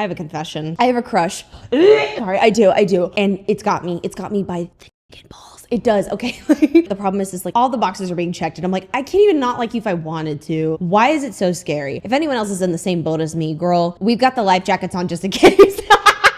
I have a confession. I have a crush. Sorry, I do. And it's got me by the fucking balls. It does, okay? The problem is like all the boxes are being checked and I'm like, I can't even not like you if I wanted to. Why is it so scary? If anyone else is in the same boat as me, girl, we've got the life jackets on just in case.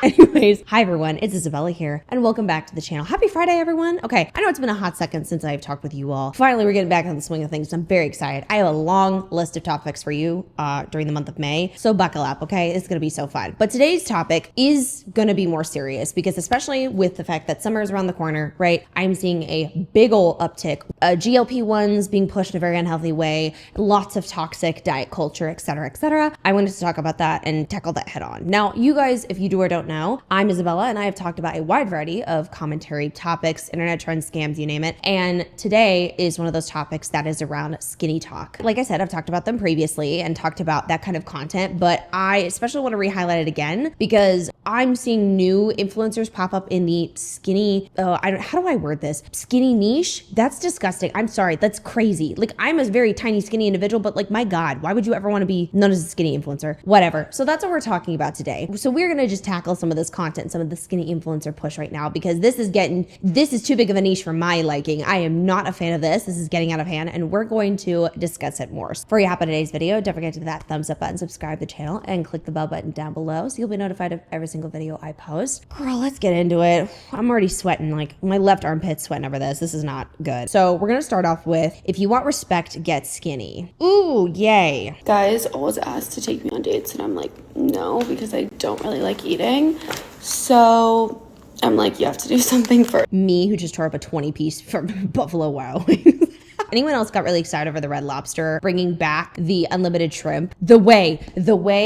Anyways, hi everyone, it's Isabella here, and welcome back to the channel. Happy Friday, everyone. Okay, I know it's been a hot second since I've talked with you all. Finally, we're getting back on the swing of things. I'm very excited. I have a long list of topics for you during the month of May, so buckle up, okay? It's gonna be so fun. But today's topic is gonna be more serious because especially with the fact that summer is around the corner, right? I'm seeing a big ol' uptick. GLP-1s being pushed in a very unhealthy way, lots of toxic diet culture, etc., etc. I wanted to talk about that and tackle that head on. Now, you guys, if you do or don't know, I'm Isabella and I have talked about a wide variety of commentary topics, internet trends, scams, you name it. And today is one of those topics that is around SkinnyTok. Like I said, I've talked about them previously and talked about that kind of content, but I especially want to re-highlight it again because I'm seeing new influencers pop up in the skinny, how do I word this? Skinny niche? That's disgusting. I'm sorry. That's crazy. Like I'm a very tiny, skinny individual, but like my God, why would you ever want to be known as a skinny influencer? Whatever. So that's what we're talking about today. So we're going to just tackle some of this content, some of the skinny influencer push right now, because this is too big of a niche for my liking. I am not a fan of this. This is getting out of hand and we're going to discuss it more. So before you hop on today's video, don't forget to hit that thumbs up button, subscribe to the channel and click the bell button down below so you'll be notified of every single video I post. Girl, let's get into it. I'm already sweating, like my left armpit's sweating over this. This is not good. So we're gonna start off with, if you want respect, get skinny. Ooh, yay. Guys always ask to take me on dates and I'm like, no, because I don't really like eating. So I'm like, you have to do something for me, who just tore up a 20-piece from Buffalo Wild Wings. Anyone else got really excited over the Red Lobster bringing back the unlimited shrimp? The way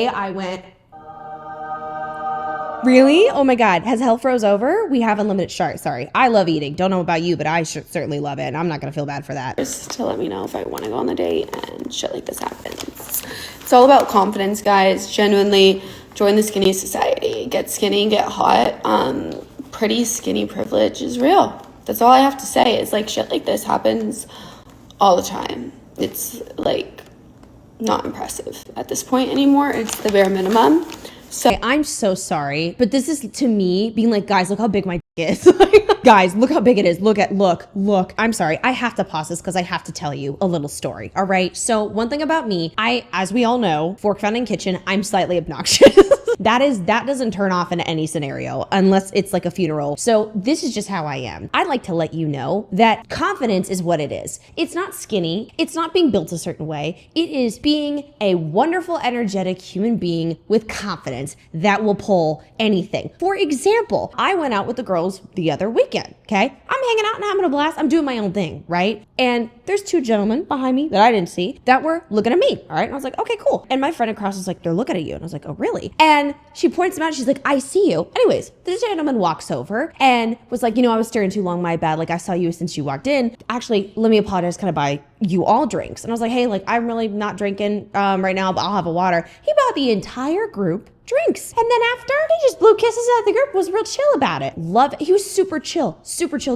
I went, really? Oh my God, has hell froze over? We have unlimited shark. Sorry, I love eating. Don't know about you, but I certainly love it. And I'm not gonna feel bad for that. just to let me know if I want to go on the date and shit like this happens. It's all about confidence, guys. Genuinely, join the skinny society. Get skinny, get hot. Pretty skinny privilege is real. That's all I have to say. Is like shit like this happens all the time. It's like not impressive at this point anymore. It's the bare minimum. So okay, I'm so sorry, but this is to me being like, guys, look how big my is. Guys, look how big it is. Look. I'm sorry. I have to pause this because I have to tell you a little story. All right. So one thing about me, as we all know, fork found in kitchen, I'm slightly obnoxious. That doesn't turn off in any scenario unless it's like a funeral. So this is just how I am. I'd like to let you know that confidence is what it is. It's not skinny. It's not being built a certain way. It is being a wonderful, energetic human being with confidence that will pull anything. For example, I went out with the girls the other weekend, okay? I'm hanging out and having a blast. I'm doing my own thing, right? And there's two gentlemen behind me that I didn't see that were looking at me, all right? And I was like, okay, cool. And my friend across was like, they're looking at you. And I was like, oh, really? And she points them out. She's like, I see you. Anyways, this gentleman walks over and was like, I was staring too long, my bad. Like I saw you since you walked in. Actually, let me apologize. Can I buy you all drinks? And I was like, hey, like I'm really not drinking right now, but I'll have a water. He bought the entire group drinks. And then after, he just blew kisses at the group, was real chill about it. Love it. He was super chill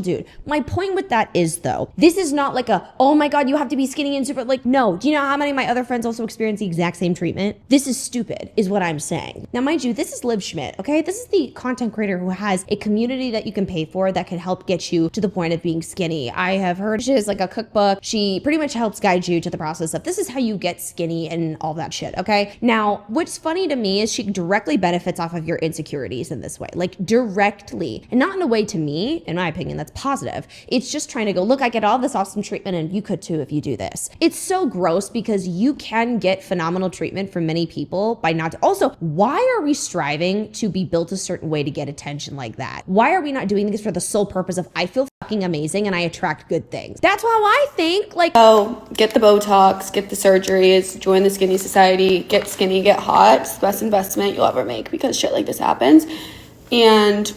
dude. My point with that is though, this is not like oh my God, you have to be skinny and super, like, no. Do you know how many of my other friends also experience the exact same treatment? This is stupid, is what I'm saying. Now, mind you, this is Liv Schmidt, okay? This is the content creator who has a community that you can pay for that can help get you to the point of being skinny. I have heard she has like a cookbook. She pretty much helps guide you to the process of this is how you get skinny and all that shit, okay? Now, what's funny to me is she directly benefits off of your insecurities in this way, like directly, and not in a way, to me, in my opinion, that's positive. It's just trying to go, look, I get all this awesome treatment and you could too if you do this. It's so gross because you can get phenomenal treatment from many people by not. Also, why are we striving to be built a certain way to get attention like that? Why are we not doing this for the sole purpose of I feel fucking amazing and I attract good things? That's how I think. Like, oh, get the Botox, get the surgeries, join the skinny society, get skinny, get hot. It's the best investment you'll ever make because shit like this happens. And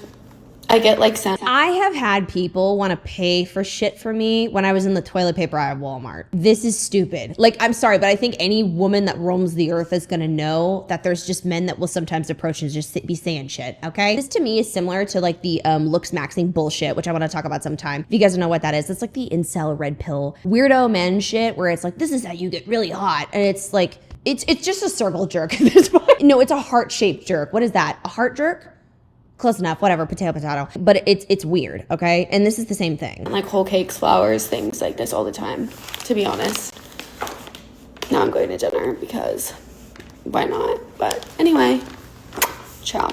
I get like sent. I have had people want to pay for shit for me when I was in the toilet paper aisle at Walmart. This is stupid. Like, I'm sorry, but I think any woman that roams the earth is gonna know that there's just men that will sometimes approach and just be saying shit, okay? This to me is similar to like the looks maxing bullshit, which I want to talk about sometime. If you guys don't know what that is, it's like the incel red pill weirdo men shit where it's like, this is how you get really hot. And it's like, It's just a circle jerk at this point. No, it's a heart-shaped jerk. What is that? A heart jerk? Close enough, whatever, potato. But it's weird, okay? And this is the same thing. Like whole cakes, flowers, things like this all the time, to be honest. Now I'm going to dinner because why not? But anyway, ciao.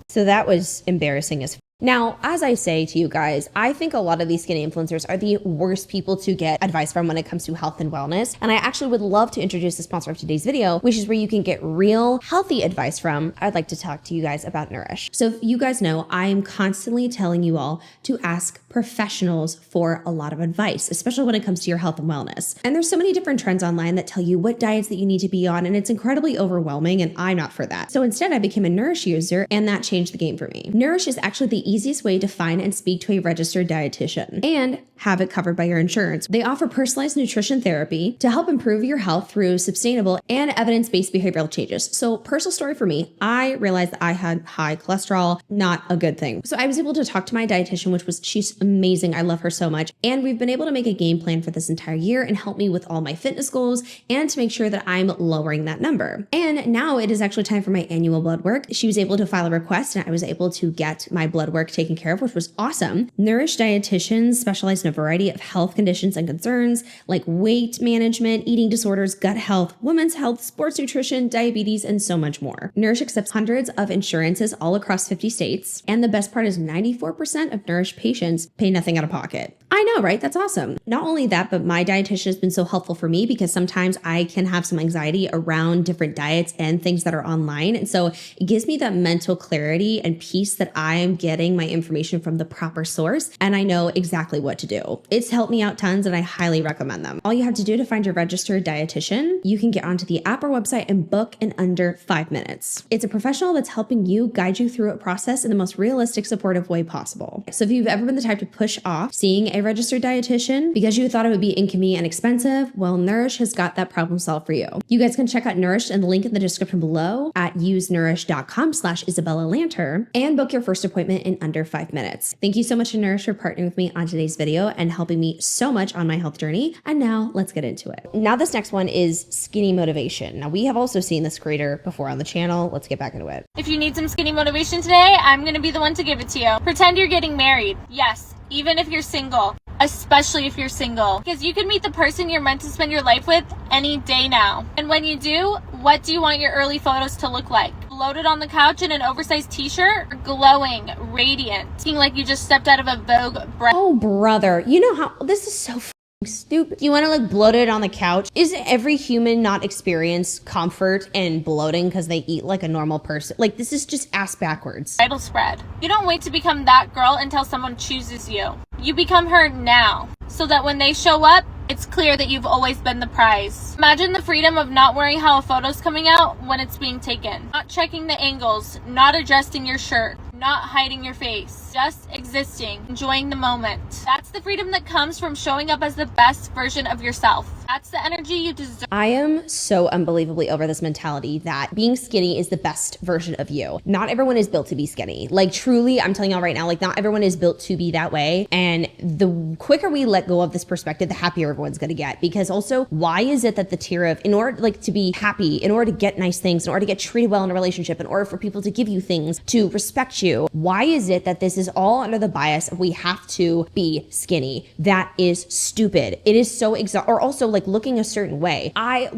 So that was embarrassing as Now, as I say to you guys, I think a lot of these skinny influencers are the worst people to get advice from when it comes to health and wellness. And I actually would love to introduce the sponsor of today's video, which is where you can get real healthy advice from. I'd like to talk to you guys about Nourish. So if you guys know, I am constantly telling you all to ask professionals for a lot of advice, especially when it comes to your health and wellness. And there's so many different trends online that tell you what diets that you need to be on, and it's incredibly overwhelming, and I'm not for that. So instead, I became a Nourish user, and that changed the game for me. Nourish is actually the easiest way to find and speak to a registered dietitian and have it covered by your insurance. They offer personalized nutrition therapy to help improve your health through sustainable and evidence-based behavioral changes. So personal story for me, I realized that I had high cholesterol, not a good thing. So I was able to talk to my dietitian, she's amazing. I love her so much. And we've been able to make a game plan for this entire year and help me with all my fitness goals and to make sure that I'm lowering that number. And now it is actually time for my annual blood work. She was able to file a request and I was able to get my blood work taken care of, which was awesome. Nourish dietitians specialize in a variety of health conditions and concerns like weight management, eating disorders, gut health, women's health, sports nutrition, diabetes, and so much more. Nourish accepts hundreds of insurances all across 50 states. And the best part is 94% of Nourish patients pay nothing out of pocket. I know, right? That's awesome. Not only that, but my dietitian has been so helpful for me because sometimes I can have some anxiety around different diets and things that are online. And so it gives me that mental clarity and peace that I am getting my information from the proper source and I know exactly what to do. It's helped me out tons and I highly recommend them. All you have to do to find your registered dietitian, you can get onto the app or website and book in under 5 minutes. It's a professional that's helping you guide you through a process in the most realistic, supportive way possible. So if you've ever been the type to push off seeing a registered dietitian because you thought it would be inconvenient and expensive, well, Nourish has got that problem solved for you. You guys can check out Nourish in the link in the description below at usenourish.com/Isabellamichellelanter and book your first appointment in under 5 minutes. Thank you so much to Nourish for partnering with me on today's video and helping me so much on my health journey. And now let's get into it. Now this next one is skinny motivation. Now we have also seen this creator before on the channel. Let's get back into it. If you need some skinny motivation today, I'm going to be the one to give it to you. Pretend you're getting married. Yes, even if you're single. Especially if you're single. Because you can meet the person you're meant to spend your life with any day now. And when you do, what do you want your early photos to look like? Bloated on the couch in an oversized t-shirt? Or glowing, radiant, looking like you just stepped out of a Vogue brand? Oh, brother. You know how this is so stupid. You want to look bloated on the couch? Isn't every human not experience comfort and bloating because they eat like a normal person? Like, this is just ass backwards. Bridal spread. You don't wait to become that girl until someone chooses you. You become her now, so that when they show up, it's clear that you've always been the prize. Imagine the freedom of not worrying how a photo's coming out when it's being taken. Not checking the angles, not adjusting your shirt, not hiding your face, just existing, enjoying the moment. That's the freedom that comes from showing up as the best version of yourself. That's the energy you deserve. I am so unbelievably over this mentality that being skinny is the best version of you. Not everyone is built to be skinny. Like, truly, I'm telling y'all right now, like, not everyone is built to be that way. And the quicker we let go of this perspective, the happier everyone's gonna get. Because also, why is it that the tier of, in order like to be happy, in order to get nice things, in order to get treated well in a relationship, in order for people to give you things, to respect you, why is it that this is all under the bias of we have to be skinny? That is stupid. It is so or also like looking a certain way. I'd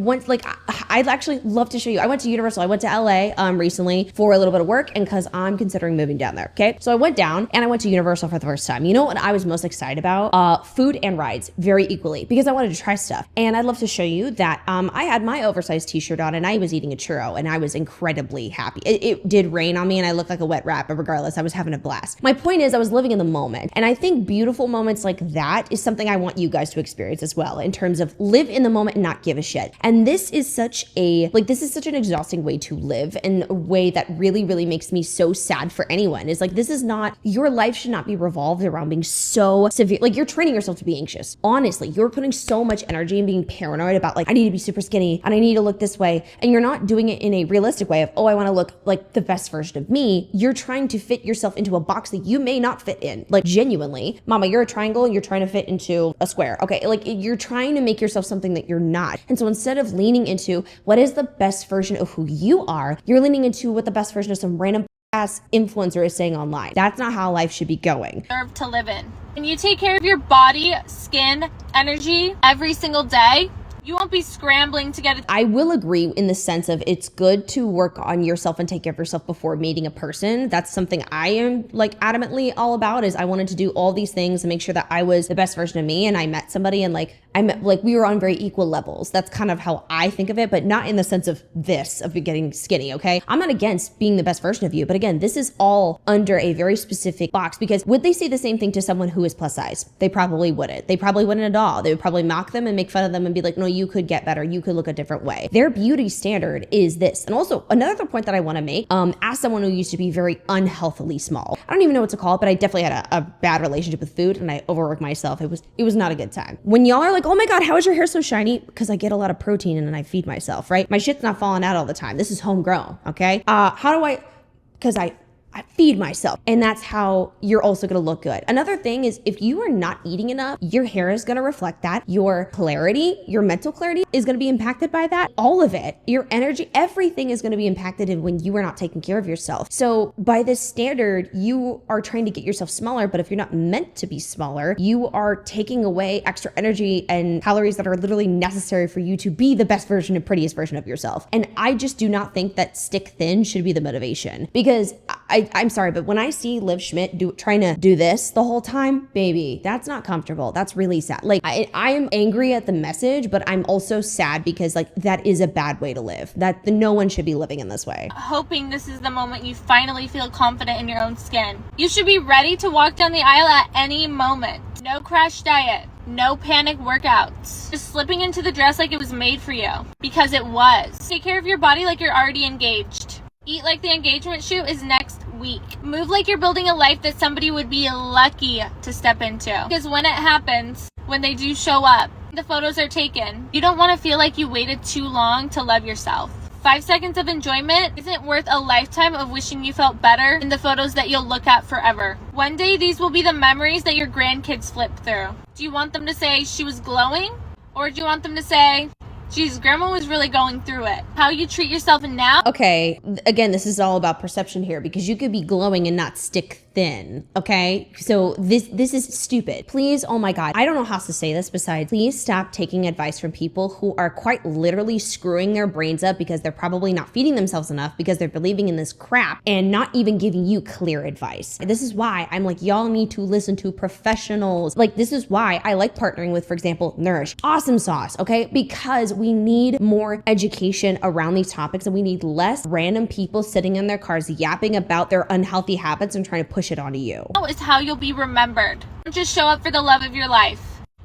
actually love to show you. I went to Universal. I went to LA recently for a little bit of work and because I'm considering moving down there. Okay. So I went down and I went to Universal for the first time. You know what I was most excited about? Food and rides very equally because I wanted to try stuff. And I'd love to show you that I had my oversized t-shirt on and I was eating a churro and I was incredibly happy. It did rain on me and I looked like a wet rat, but regardless, I was having a blast. My point is I was living in the moment. And I think beautiful moments like that is something I want you guys to experience as well in terms of live in the moment and not give a shit. And this is such an exhausting way to live and a way that really, really makes me so sad for anyone. Is like, this is not, your life should not be revolved around being so severe. Like, you're training yourself to be anxious. Honestly, you're putting so much energy in being paranoid about like, I need to be super skinny and I need to look this way. And you're not doing it in a realistic way of, oh, I want to look like the best version of me. You're trying to fit yourself into a box that you may not fit in. Like genuinely, mama, you're a triangle and you're trying to fit into a square. Okay, like you're trying to make yourself something that you're not. And so instead of leaning into what is the best version of who you are, you're leaning into what the best version of some random ass influencer is saying online. That's not how life should be going. Deserve to live in. When you take care of your body, skin, energy every single day, you won't be scrambling to get it. I will agree in the sense of it's good to work on yourself and take care of yourself before meeting a person. That's something I am like adamantly all about, is I wanted to do all these things and make sure that I was the best version of me. And I met somebody and we were on very equal levels. That's kind of how I think of it, but not in the sense of this, of getting skinny, okay? I'm not against being the best version of you, but again, this is all under a very specific box, because would they say the same thing to someone who is plus size? They probably wouldn't. They probably wouldn't at all. They would probably mock them and make fun of them and be like, no, you could get better. You could look a different way. Their beauty standard is this. And also another point that I want to make, as someone who used to be very unhealthily small, I don't even know what to call it, but I definitely had a bad relationship with food and I overworked myself. It was not a good time. When y'all are like, oh my God, how is your hair so shiny? Because I get a lot of protein and I feed myself, right? My shit's not falling out all the time. This is homegrown, okay? How do I, because I feed myself. And that's how you're also gonna look good. Another thing is, if you are not eating enough, your hair is gonna reflect that. Your clarity, your mental clarity is gonna be impacted by that. All of it, your energy, everything is gonna be impacted when you are not taking care of yourself. So by this standard, you are trying to get yourself smaller, but if you're not meant to be smaller, you are taking away extra energy and calories that are literally necessary for you to be the best version and prettiest version of yourself. And I just do not think that stick thin should be the motivation, because I'm sorry, but when I see Liv Schmidt trying to do this the whole time, baby, that's not comfortable. That's really sad. Like I am angry at the message, but I'm also sad because like that is a bad way to live. That no one should be living in this way. Hoping this is the moment you finally feel confident in your own skin. You should be ready to walk down the aisle at any moment. No crash diet. No panic workouts. Just slipping into the dress like it was made for you. Because it was. Take care of your body like you're already engaged. Eat like the engagement shoot is next week. Move like you're building a life that somebody would be lucky to step into. Because when it happens, when they do show up, the photos are taken, you don't want to feel like you waited too long to love yourself. 5 seconds of enjoyment isn't worth a lifetime of wishing you felt better in the photos that you'll look at forever. One day, these will be the memories that your grandkids flip through. Do you want them to say she was glowing? Or do you want them to say, geez, grandma was really going through it? How you treat yourself now? Okay, again, this is all about perception here, because you could be glowing and not stick thin, okay? So this is stupid. Please, oh my God, I don't know how else to say this besides, please stop taking advice from people who are quite literally screwing their brains up because they're probably not feeding themselves enough, because they're believing in this crap and not even giving you clear advice. This is why I'm like, y'all need to listen to professionals. Like, this is why I like partnering with, for example, Nourish. Awesome sauce, okay? Because we need more education around these topics, and we need less random people sitting in their cars yapping about their unhealthy habits and trying to push it onto you. Is how you'll be remembered. Don't just show up for the love of your life.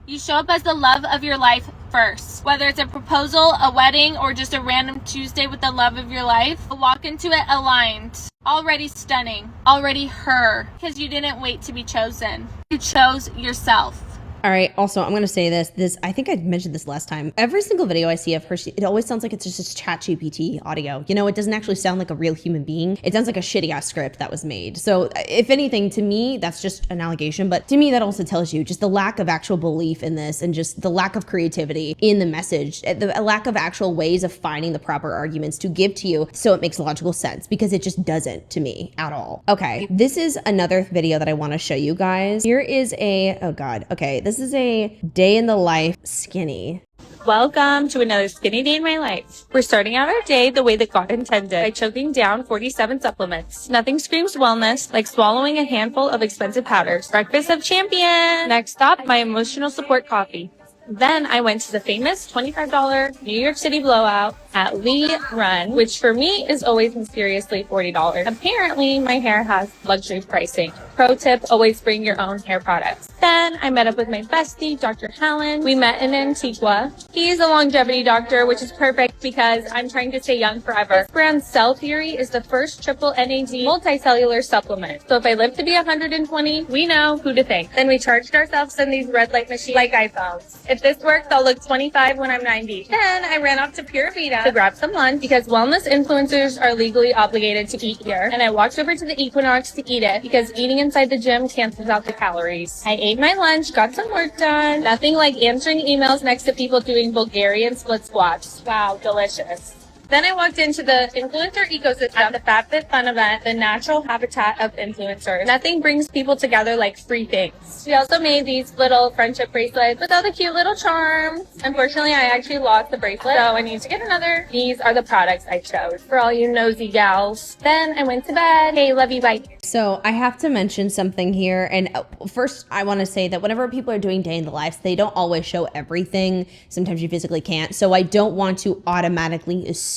You show up as the love of your life first. Whether it's a proposal, a wedding, or just a random Tuesday with the love of your life, walk into it aligned. Already stunning. Already her. Because you didn't wait to be chosen. You chose yourself. All right. Also, I'm going to say this, I think I mentioned this last time. Every single video I see of her, it always sounds like it's just a ChatGPT audio. You know, it doesn't actually sound like a real human being. It sounds like a shitty ass script that was made. So if anything, to me, that's just an allegation. But to me, that also tells you just the lack of actual belief in this, and just the lack of creativity in the message, the lack of actual ways of finding the proper arguments to give to you so it makes logical sense, because it just doesn't to me at all. Okay. This is another video that I want to show you guys. Here is oh God. Okay. This is a day in the life skinny. Welcome to another skinny day in my life. We're starting out our day the way that God intended, by choking down 47 supplements. Nothing screams wellness like swallowing a handful of expensive powders. Breakfast of champions. Next stop, my emotional support coffee. Then I went to the famous $25 New York City blowout at Lee Run, which for me is always mysteriously $40. Apparently, my hair has luxury pricing. Pro tip, always bring your own hair products. Then I met up with my bestie, Dr. Helen. We met in Antigua. He's a longevity doctor, which is perfect because I'm trying to stay young forever. This brand's Cell Theory is the first triple NAD multicellular supplement. So if I live to be 120, we know who to thank. Then we charged ourselves in these red light machines like iPhones. If this works, I'll look 25 when I'm 90. Then I ran off to Pura Vida to grab some lunch because wellness influencers are legally obligated to eat here. And I walked over to the Equinox to eat it because eating inside the gym cancels out the calories. I ate my lunch, got some work done. Nothing like answering emails next to people doing Bulgarian split squats. Wow, delicious. Then I walked into the influencer ecosystem at the FabFitFun event, the natural habitat of influencers. Nothing brings people together like free things. She also made these little friendship bracelets with all the cute little charms. Unfortunately, I actually lost the bracelet, so I need to get another. These are the products I chose for all you nosy gals. Then I went to bed. Hey, love you, bye. So I have to mention something here. And first, I want to say that whenever people are doing day in the lives, they don't always show everything. Sometimes you physically can't. So I don't want to automatically assume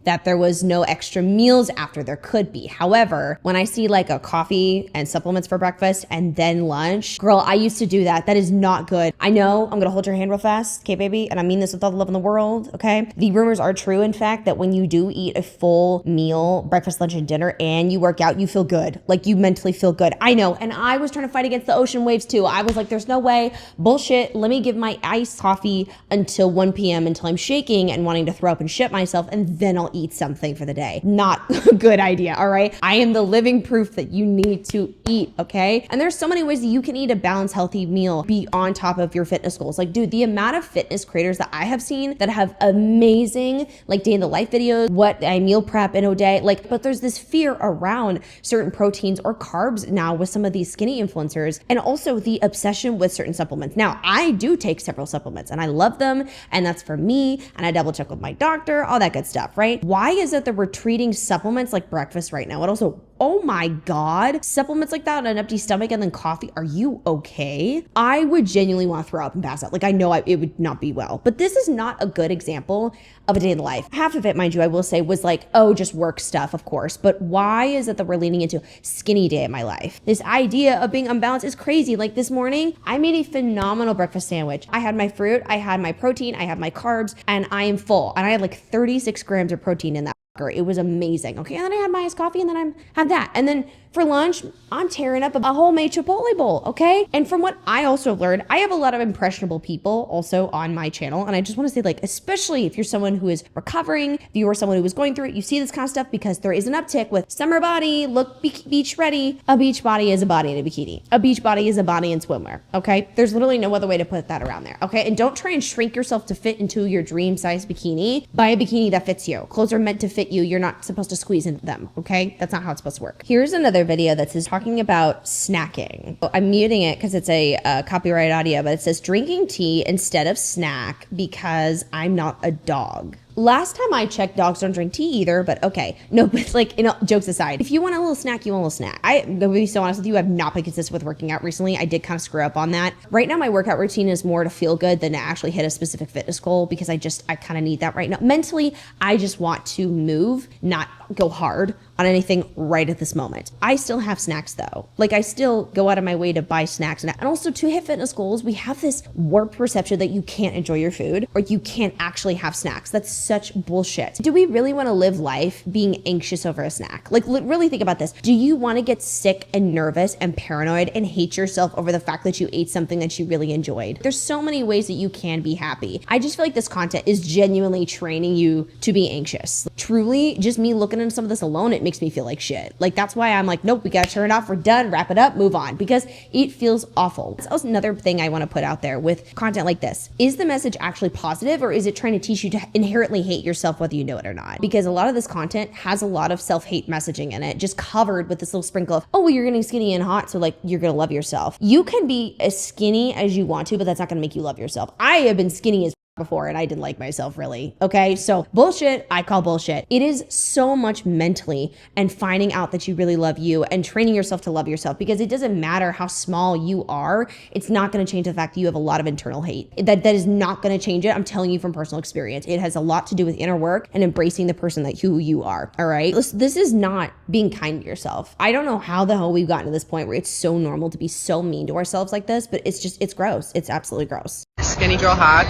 that there was no extra meals after. There could be. However, when I see like a coffee and supplements for breakfast and then lunch, girl, I used to do that. That is not good. I know I'm going to hold your hand real fast. Okay, baby. And I mean this with all the love in the world. Okay. The rumors are true. In fact, that when you do eat a full meal, breakfast, lunch, and dinner, and you work out, you feel good. Like you mentally feel good. I know. And I was trying to fight against the ocean waves too. I was like, there's no way. Bullshit. Let me give my iced coffee until 1 p.m. until I'm shaking and wanting to throw up and shit myself, and then I'll eat something for the day. Not a good idea. All right. I am the living proof that you need to eat. Okay. And there's so many ways that you can eat a balanced, healthy meal, be on top of your fitness goals. Like, dude, the amount of fitness creators that I have seen that have amazing, like day in the life videos, what I meal prep in a day, like, but there's this fear around certain proteins or carbs now with some of these skinny influencers, and also the obsession with certain supplements. Now, I do take several supplements and I love them, and that's for me, and I double check with my doctor, all that good stuff, right? Why is it that we're treating supplements like breakfast right now? And also, oh my God, supplements like that on an empty stomach and then coffee, are you okay? I would genuinely want to throw up and pass out. Like I know it would not be well, but this is not a good example of a day in the life. Half of it, mind you, I will say was like, oh, just work stuff, of course. But why is it that we're leaning into skinny day in my life? This idea of being unbalanced is crazy. Like this morning, I made a phenomenal breakfast sandwich. I had my fruit, I had my protein, I had my carbs, and I am full. And I had like 36 grams of protein in that. It was amazing. Okay, and then I had my iced coffee, and then I had that. And then for lunch, I'm tearing up a homemade Chipotle bowl, okay? And from what I also learned, I have a lot of impressionable people also on my channel. And I just want to say, like, especially if you're someone who is recovering, if you are someone who is going through it, you see this kind of stuff because there is an uptick with summer body, look beach ready. A beach body is a body in a bikini. A beach body is a body in swimwear, okay? There's literally no other way to put that around there, okay? And don't try and shrink yourself to fit into your dream size bikini. Buy a bikini that fits you. Clothes are meant to fit you. You're not supposed to squeeze into them, okay? That's not how it's supposed to work. Here's another video that says talking about snacking. I'm muting it because it's a copyright audio, but it says drinking tea instead of snack because I'm not a dog. Last time I checked, dogs don't drink tea either, but okay. No, but like, jokes aside, if you want a little snack, you want a little snack. I'm gonna be so honest with you, I've not been consistent with working out recently. I did kind of screw up on that. Right now, my workout routine is more to feel good than to actually hit a specific fitness goal because I kind of need that right now. Mentally, I just want to move, not go hard on anything right at this moment. I still have snacks though. Like I still go out of my way to buy snacks. And also to hit fitness goals, we have this warped perception that you can't enjoy your food or you can't actually have snacks. That's such bullshit. Do we really want to live life being anxious over a snack? Like really think about this. Do you want to get sick and nervous and paranoid and hate yourself over the fact that you ate something that you really enjoyed? There's so many ways that you can be happy. I just feel like this content is genuinely training you to be anxious. Truly, just me looking into some of this alone, it makes me feel like shit. Like that's why I'm like, nope, we gotta turn it off. We're done. Wrap it up. Move on. Because it feels awful. That's also another thing I want to put out there with content like this. Is the message actually positive or is it trying to teach you to inherently hate yourself whether you know it or not? Because a lot of this content has a lot of self-hate messaging in it, just covered with this little sprinkle of, oh, well, you're getting skinny and hot, so like you're gonna love yourself. You can be as skinny as you want to, but that's not gonna make you love yourself. I have been skinny as before and I didn't like myself really. Okay, so bullshit, I call bullshit. It is so much mentally and finding out that you really love you and training yourself to love yourself, because it doesn't matter how small you are. It's not going to change the fact that you have a lot of internal hate. That is not going to change it. I'm telling you from personal experience. It has a lot to do with inner work and embracing the person who you are. All right. This is not being kind to yourself. I don't know how the hell we've gotten to this point where it's so normal to be so mean to ourselves like this, but it's gross. It's absolutely gross. Skinny girl hack.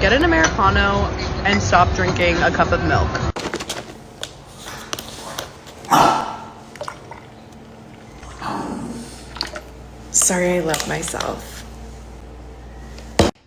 Get an Americano and stop drinking a cup of milk. Sorry, I love myself.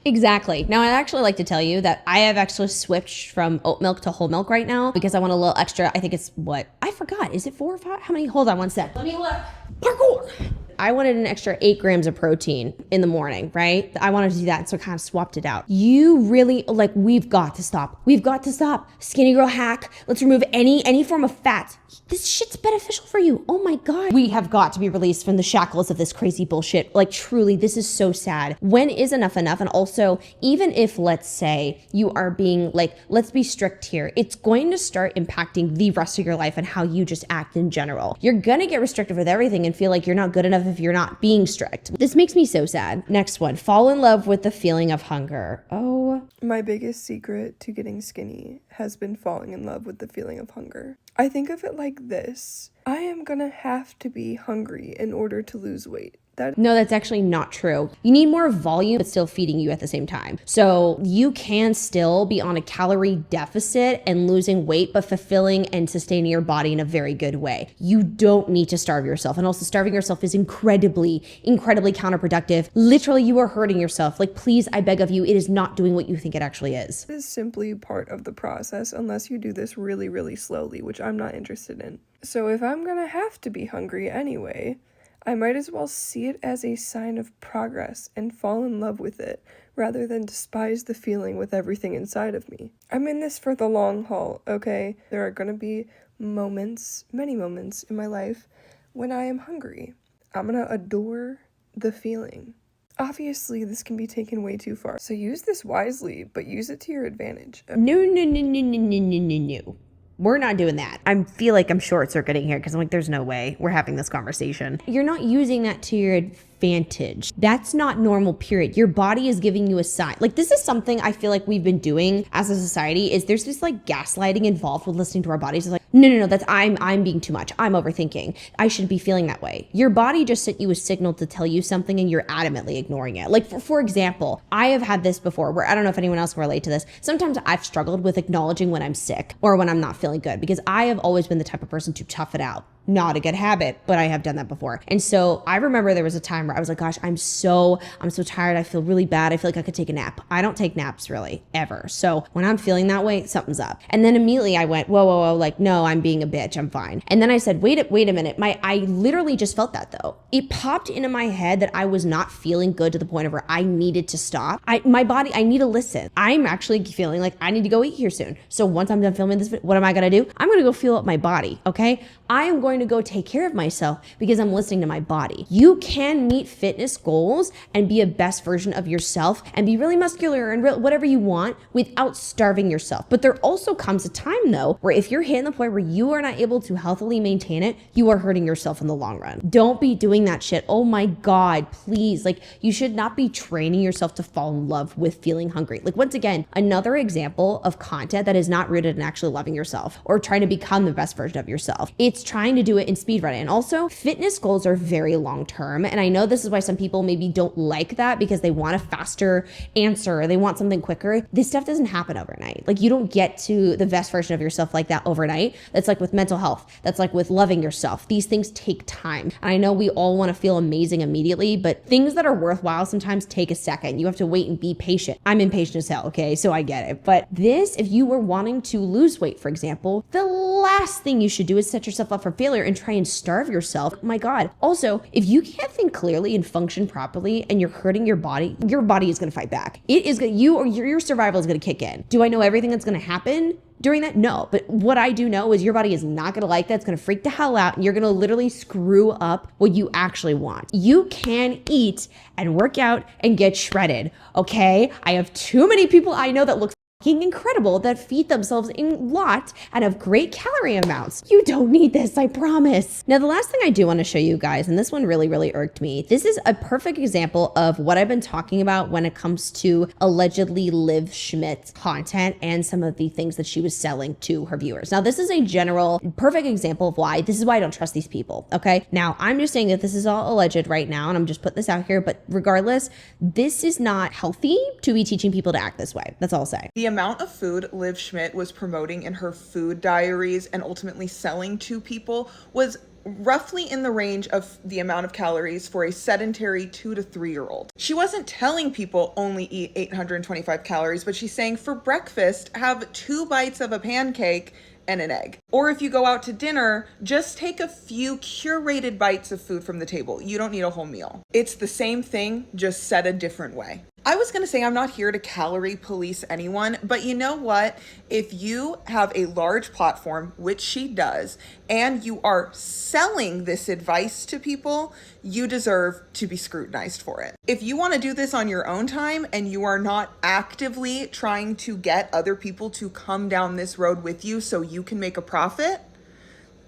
Exactly. Now, I'd actually like to tell you that I have actually switched from oat milk to whole milk right now because I want a little extra. I think it's what? I forgot. Is it 4 or 5? How many? Hold on one sec. Let me look. Parkour. I wanted an extra 8 grams of protein in the morning, right? I wanted to do that, so I kind of swapped it out. You really, like, we've got to stop. We've got to stop. Skinny girl hack. Let's remove any form of fat. This shit's beneficial for you. Oh my God. We have got to be released from the shackles of this crazy bullshit. Like, truly, this is so sad. When is enough enough? And also, even if, let's say, you are being like, let's be strict here, it's going to start impacting the rest of your life and how you just act in general. You're gonna get restrictive with everything and feel like you're not good enough if you're not being strict. This makes me so sad. Next one, fall in love with the feeling of hunger. Oh. My biggest secret to getting skinny has been falling in love with the feeling of hunger. I think of it like this. I am gonna have to be hungry in order to lose weight. No, that's actually not true. You need more volume, but still feeding you at the same time. So you can still be on a calorie deficit and losing weight, but fulfilling and sustaining your body in a very good way. You don't need to starve yourself. And also starving yourself is incredibly counterproductive. Literally, you are hurting yourself. Like, please, I beg of you, it is not doing what you think it actually is. It is simply part of the process unless you do this really, really slowly, which I'm not interested in. So if I'm gonna have to be hungry anyway, I might as well see it as a sign of progress and fall in love with it rather than despise the feeling with everything inside of me. I'm in this for the long haul, okay? There are going to be moments, many moments in my life when I am hungry. I'm going to adore the feeling. Obviously, this can be taken way too far, so use this wisely, but use it to your advantage. No. We're not doing that. I feel like I'm short-circuiting here because I'm like, there's no way we're having this conversation. You're not using that to your advantage. That's not normal, period. Your body is giving you a sign. Like, this is something I feel like we've been doing as a society is there's this like gaslighting involved with listening to our bodies. It's like, no, that's I'm being too much. I'm overthinking. I shouldn't be feeling that way. Your body just sent you a signal to tell you something and you're adamantly ignoring it. Like, for example, I have had this before where I don't know if anyone else can relate to this. Sometimes I've struggled with acknowledging when I'm sick or when I'm not feeling good because I have always been the type of person to tough it out. Not a good habit, but I have done that before. And so I remember there was a time where I was like, gosh, I'm so tired. I feel really bad. I feel like I could take a nap. I don't take naps really ever. So when I'm feeling that way, something's up. And then immediately I went, whoa, like, no, I'm being a bitch. I'm fine. And then I said, wait a minute. I literally just felt that though. It popped into my head that I was not feeling good to the point of where I needed to stop. My body, I need to listen. I'm actually feeling like I need to go eat here soon. So once I'm done filming this, what am I going to do? I'm going to go feel up my body. Okay. I am going to go take care of myself because I'm listening to my body. You can meet fitness goals and be a best version of yourself and be really muscular and whatever you want without starving yourself. But there also comes a time though, where if you're hitting the point where you are not able to healthily maintain it, you are hurting yourself in the long run. Don't be doing that shit. Oh my God, please. Like, you should not be training yourself to fall in love with feeling hungry. Like, once again, another example of content that is not rooted in actually loving yourself or trying to become the best version of yourself. It's trying to do it in speed running. And also, fitness goals are very long term. And I know this is why some people maybe don't like that because they want a faster answer or they want something quicker. This stuff doesn't happen overnight. Like, you don't get to the best version of yourself like that overnight. That's like with mental health. That's like with loving yourself. These things take time. And I know we all want to feel amazing immediately, but things that are worthwhile sometimes take a second. You have to wait and be patient. I'm impatient as hell, okay? So I get it. But this, if you were wanting to lose weight, for example, the last thing you should do is set yourself up for failure and try and starve yourself. My God. Also, if you can't think clearly and function properly and you're hurting your body is going to fight back. It is going to, your survival is going to kick in. Do I know everything that's going to happen during that? No. But what I do know is your body is not going to like that. It's going to freak the hell out and you're going to literally screw up what you actually want. You can eat and work out and get shredded. Okay. I have too many people I know that look incredible that feed themselves in lot and have great calorie amounts. You don't need this, I promise. Now, the last thing I do want to show you guys, and this one really irked me. This is a perfect example of what I've been talking about when it comes to allegedly Liv Schmidt content and some of the things that she was selling to her viewers. Now, this is a general perfect example of why I don't trust these people. Okay. Now, I'm just saying that this is all alleged right now, and I'm just putting this out here, but regardless, this is not healthy to be teaching people to act this way. That's all I'll say. The amount of food Liv Schmidt was promoting in her food diaries and ultimately selling to people was roughly in the range of the amount of calories for a sedentary 2 to 3-year-old. She wasn't telling people only eat 825 calories, but she's saying for breakfast, have 2 bites of a pancake and an egg. Or if you go out to dinner, just take a few curated bites of food from the table. You don't need a whole meal. It's the same thing, just said a different way. I was gonna say I'm not here to calorie police anyone, but you know what? If you have a large platform, which she does, and you are selling this advice to people, you deserve to be scrutinized for it. If you wanna do this on your own time and you are not actively trying to get other people to come down this road with you so you can make a profit,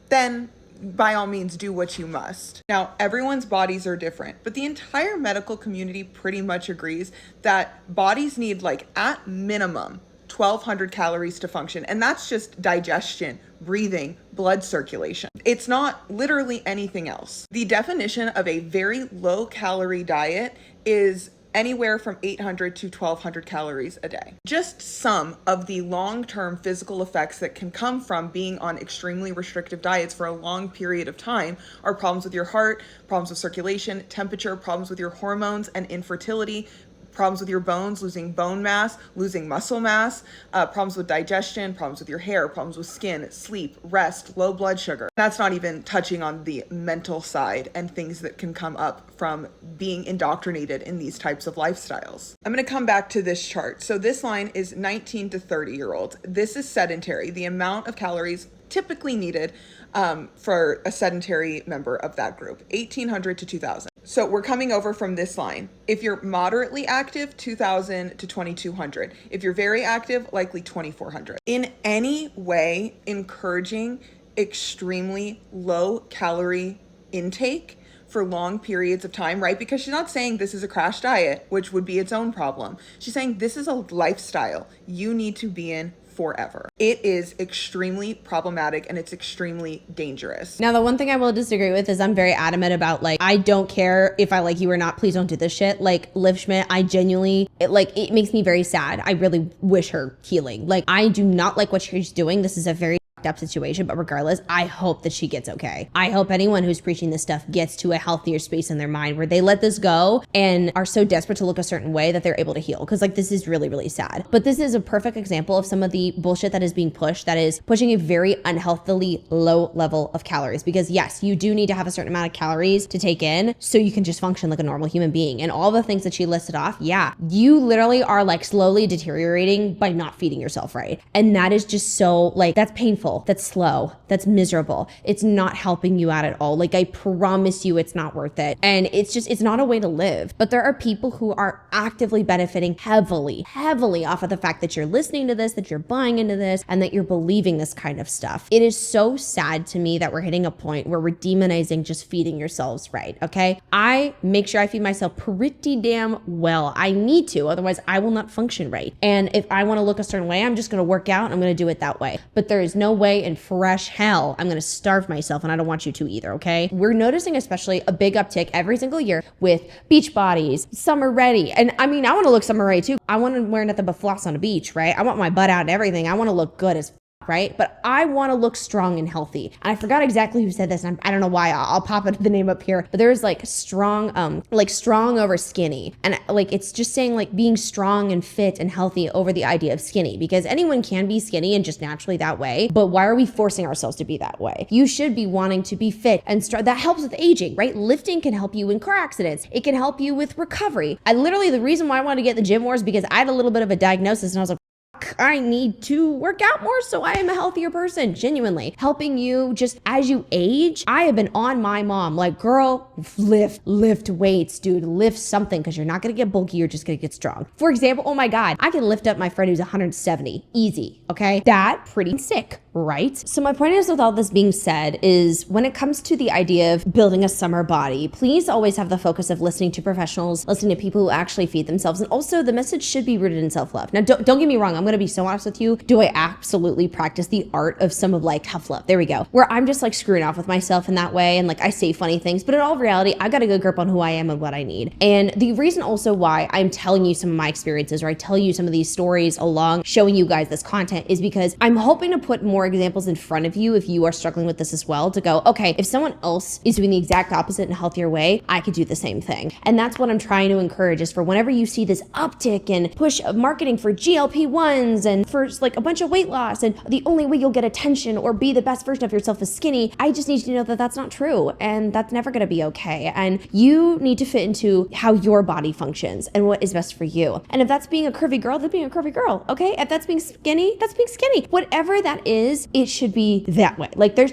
then by all means do what you must. Now, everyone's bodies are different, but the entire medical community pretty much agrees that bodies need like at minimum 1,200 calories to function. And that's just digestion, breathing, blood circulation. It's not literally anything else. The definition of a very low calorie diet is anywhere from 800 to 1,200 calories a day. Just some of the long-term physical effects that can come from being on extremely restrictive diets for a long period of time are problems with your heart, problems with circulation, temperature, problems with your hormones and infertility, problems with your bones, losing bone mass, losing muscle mass, problems with digestion, problems with your hair, problems with skin, sleep, rest, low blood sugar. That's not even touching on the mental side and things that can come up from being indoctrinated in these types of lifestyles. I'm gonna come back to this chart. So this line is 19 to 30-year-olds. This is sedentary, the amount of calories typically needed for a sedentary member of that group, 1,800 to 2,000. So we're coming over from this line. If you're moderately active, 2,000 to 2,200. If you're very active, likely 2,400. In any way, encouraging extremely low calorie intake for long periods of time, right? Because she's not saying this is a crash diet, which would be its own problem. She's saying this is a lifestyle you need to be in forever. It is extremely problematic and it's extremely dangerous. Now, the one thing I will disagree with is I'm very adamant about like, I don't care if I like you or not, please don't do this shit. Like Liv Schmidt, I genuinely, it makes me very sad. I really wish her healing. Like I do not like what she's doing. This is a very up situation, but regardless, I hope that she gets okay. I hope anyone who's preaching this stuff gets to a healthier space in their mind where they let this go and are so desperate to look a certain way that they're able to heal. Because like this is really, really sad. But this is a perfect example of some of the bullshit that is being pushed, that is pushing a very unhealthily low level of calories. Because yes, you do need to have a certain amount of calories to take in so you can just function like a normal human being. And all the things that she listed off, yeah, you literally are like slowly deteriorating by not feeding yourself right. And that is just so like, that's painful. That's slow. That's miserable. It's not helping you out at all. Like I promise you it's not worth it. And it's not a way to live. But there are people who are actively benefiting heavily off of the fact that you're listening to this, that you're buying into this, and that you're believing this kind of stuff. It is so sad to me that we're hitting a point where we're demonizing just feeding yourselves right, okay? I make sure I feed myself pretty damn well. I need to, otherwise I will not function right. And if I want to look a certain way, I'm just going to work out and I'm going to do it that way. But there is no way in fresh hell I'm going to starve myself, and I don't want you to either, okay? We're noticing especially a big uptick every single year with beach bodies, summer ready. And I mean, I want to look summer ready too. I want to wear nothing but floss on the beach, right? I want my butt out and everything. I want to look good as right? But I want to look strong and healthy. And I forgot exactly who said this, and I don't know why. I'll pop the name up here. But there's like strong over skinny. And like it's just saying like being strong and fit and healthy over the idea of skinny, because anyone can be skinny and just naturally that way. But why are we forcing ourselves to be that way? You should be wanting to be fit and strong. That helps with aging, right? Lifting can help you in car accidents. It can help you with recovery. The reason why I wanted to get in the gym more is because I had a little bit of a diagnosis and I was like, I need to work out more so I am a healthier person, genuinely. Helping you just as you age. I have been on my mom, like, girl, lift weights, dude, lift something, because you're not gonna get bulky, you're just gonna get strong. For example, oh my God, I can lift up my friend who's 170, easy, okay? That pretty sick, right? So my point is, with all this being said, is when it comes to the idea of building a summer body, please always have the focus of listening to professionals, listening to people who actually feed themselves, and also the message should be rooted in self-love. Now, don't get me wrong, I'm going to be so honest with you, do I absolutely practice the art of some of like tough love? There we go. Where I'm just like screwing off with myself in that way. And like I say funny things, but in all reality, I've got a good grip on who I am and what I need. And the reason also why I'm telling you some of my experiences, or I tell you some of these stories along showing you guys this content, is because I'm hoping to put more examples in front of you if you are struggling with this as well, to go, okay, if someone else is doing the exact opposite in a healthier way, I could do the same thing. And that's what I'm trying to encourage, is for whenever you see this uptick and push of marketing for GLP-1s and for like a bunch of weight loss, and the only way you'll get attention or be the best version of yourself is skinny, I just need you to know that that's not true, and that's never going to be okay. And you need to fit into how your body functions and what is best for you. And if that's being a curvy girl, then being a curvy girl, okay? If that's being skinny, that's being skinny. Whatever that is, it should be that way. Like there's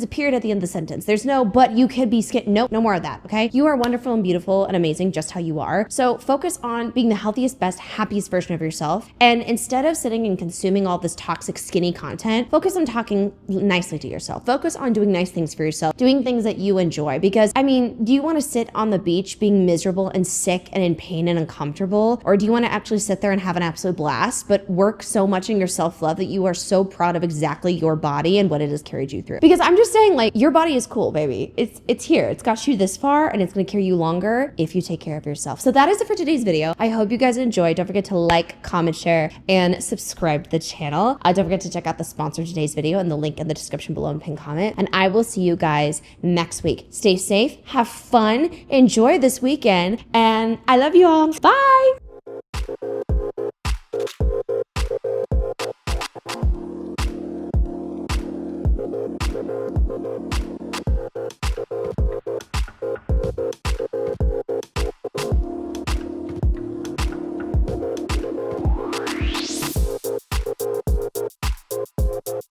a period at the end of the sentence. There's no, but you could be skinny. Nope, no more of that, okay? You are wonderful and beautiful and amazing just how you are. So focus on being the healthiest, best, happiest version of yourself. And instead of sitting and consuming all this toxic skinny content, focus on talking nicely to yourself. Focus on doing nice things for yourself, doing things that you enjoy. Because I mean, do you want to sit on the beach being miserable and sick and in pain and uncomfortable? Or do you want to actually sit there and have an absolute blast, but work so much in your self-love that you are so proud of exactly your body and what it has carried you through? Because I'm just saying, like, your body is cool, baby. It's here. It's got you this far, and it's going to carry you longer if you take care of yourself. So that is it for today's video. I hope you guys enjoyed. Don't forget to like, comment, share, and subscribe to the channel. Don't forget to check out the sponsor of today's video and the link in the description below and pin comment. And I will see you guys next week. Stay safe, have fun, enjoy this weekend, and I love you all. Bye.